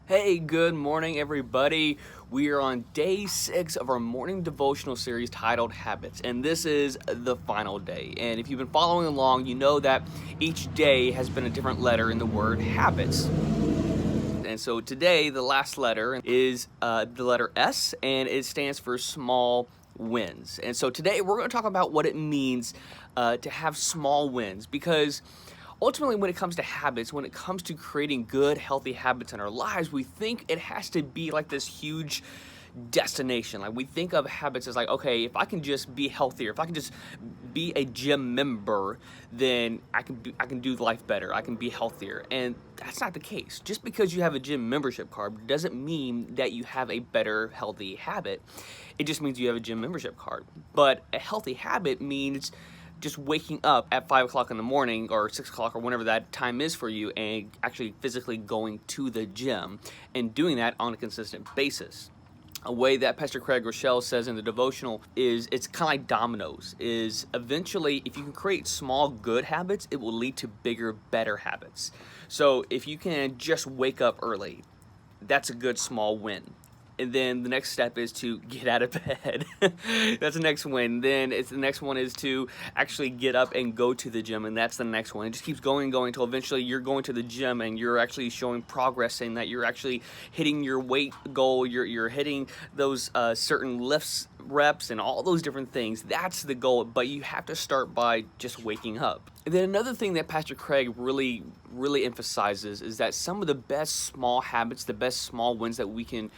Hey, good morning, everybody. We are on day 6 of our morning devotional series titled Habits, and this is the final day. And if you've been following along, you know that each day has been a different letter in the word habits. And so today, the last letter is the letter S, and it stands for small wins. And so today, we're going to talk about what it means to have small wins, because ultimately, when it comes to habits, when it comes to creating good, healthy habits in our lives, we think it has to be like this huge destination. Like, we think of habits as like, okay, if I can just be healthier, if I can just be a gym member, then I can do life better. I can be healthier. And that's not the case. Just because you have a gym membership card doesn't mean that you have a better healthy habit. It just means you have a gym membership card. But a healthy habit means just waking up at 5 o'clock in the morning or 6 o'clock or whenever that time is for you, and actually physically going to the gym and doing that on a consistent basis. A way that Pastor Craig Rochelle says in the devotional is, it's kind of like dominoes, is eventually if you can create small good habits, it will lead to bigger, better habits. So if you can just wake up early, that's a good small win. And then the next step is to get out of bed. That's the next win. Then the next one is to actually get up and go to the gym, and that's the next one. It just keeps going and going until eventually you're going to the gym and you're actually showing progress, saying that you're actually hitting your weight goal. You're hitting those certain lifts, reps, and all those different things. That's the goal, but you have to start by just waking up. And then another thing that Pastor Craig really emphasizes is that some of the best small habits, the best small wins that we can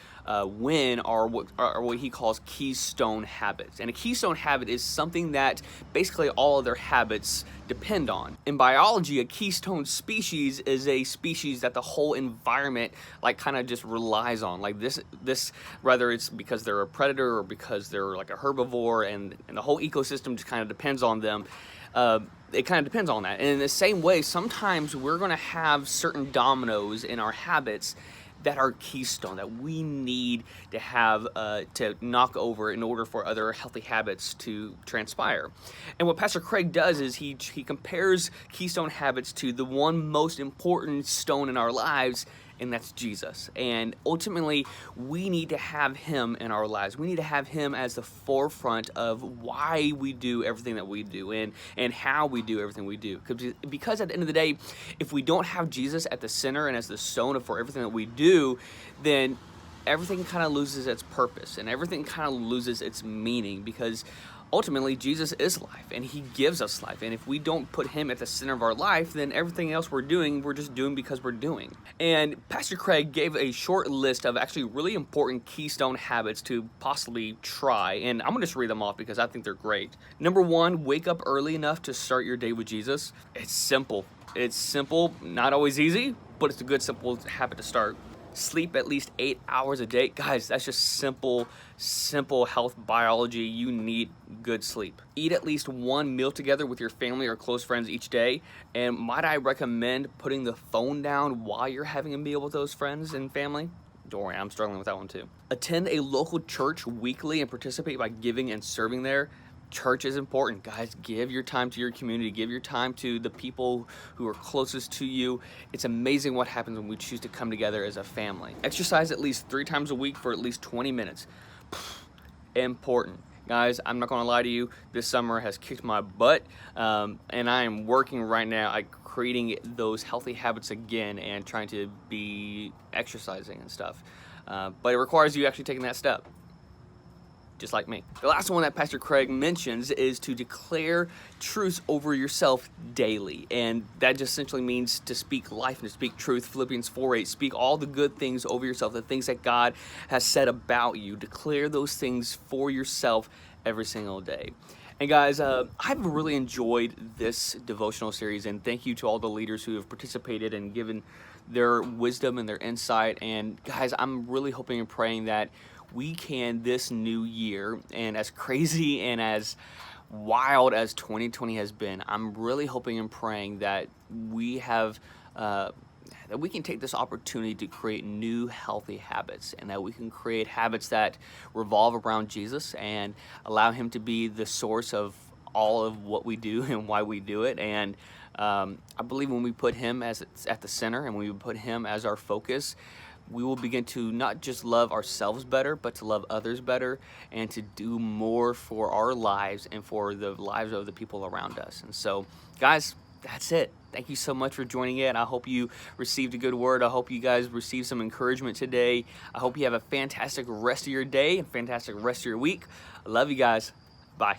win are what he calls keystone habits. And a keystone habit is something that basically all other habits depend on. In biology, a keystone species is a species that the whole environment like kind of just relies on. Like this whether it's because they're a predator or because they're like a herbivore, and the whole ecosystem just kind of depends on them. It kind of depends on that. And in the same way, sometimes we're going to have certain dominoes in our habits that are keystone, that we need to have to knock over in order for other healthy habits to transpire. And what Pastor Craig does is he compares keystone habits to the one most important stone in our lives, and that's Jesus. And ultimately, we need to have him in our lives. We need to have him as the forefront of why we do everything that we do, and how we do everything we do. Because at the end of the day, if we don't have Jesus at the center and as the stone for everything that we do, then everything kind of loses its purpose and everything kind of loses its meaning, because ultimately Jesus is life and he gives us life. And if we don't put him at the center of our life, then everything else we're doing, we're just doing because we're doing. And Pastor Craig gave a short list of actually really important keystone habits to possibly try. And I'm going to just read them off because I think they're great. Number 1, wake up early enough to start your day with Jesus. It's simple. It's simple, not always easy, but it's a good, simple habit to start. Sleep at least 8 hours a day. Guys, that's just simple health biology. You need good sleep. Eat at least one meal together with your family or close friends each day. And might I recommend putting the phone down while you're having a meal with those friends and family? Don't worry, I'm struggling with that one too. Attend a local church weekly and participate by giving and serving there. Church is important, guys. Give your time to your community. Give your time to the people who are closest to you. It's amazing what happens when we choose to come together as a family. Exercise at least 3 times a week for at least 20 minutes. Important. Guys, I'm not going to lie to you. This summer has kicked my butt, and I am working right now at creating those healthy habits again and trying to be exercising and stuff. But it requires you actually taking that step, just like me. The last one that Pastor Craig mentions is to declare truths over yourself daily. And that just essentially means to speak life and to speak truth. Philippians 4:8, speak all the good things over yourself, the things that God has said about you. Declare those things for yourself every single day. And guys, I've really enjoyed this devotional series, and thank you to all the leaders who have participated and given their wisdom and their insight. And guys, I'm really hoping and praying that we can, this new year, and as crazy and as wild as 2020 has been, I'm really hoping and praying that we have that we can take this opportunity to create new healthy habits, and that we can create habits that revolve around Jesus and allow him to be the source of all of what we do and why we do it. And I believe when we put him as at the center and we put him as our focus, we will begin to not just love ourselves better, but to love others better and to do more for our lives and for the lives of the people around us. And so, guys, that's it. Thank you so much for joining in. I hope you received a good word. I hope you guys received some encouragement today. I hope you have a fantastic rest of your day and fantastic rest of your week. I love you guys. Bye.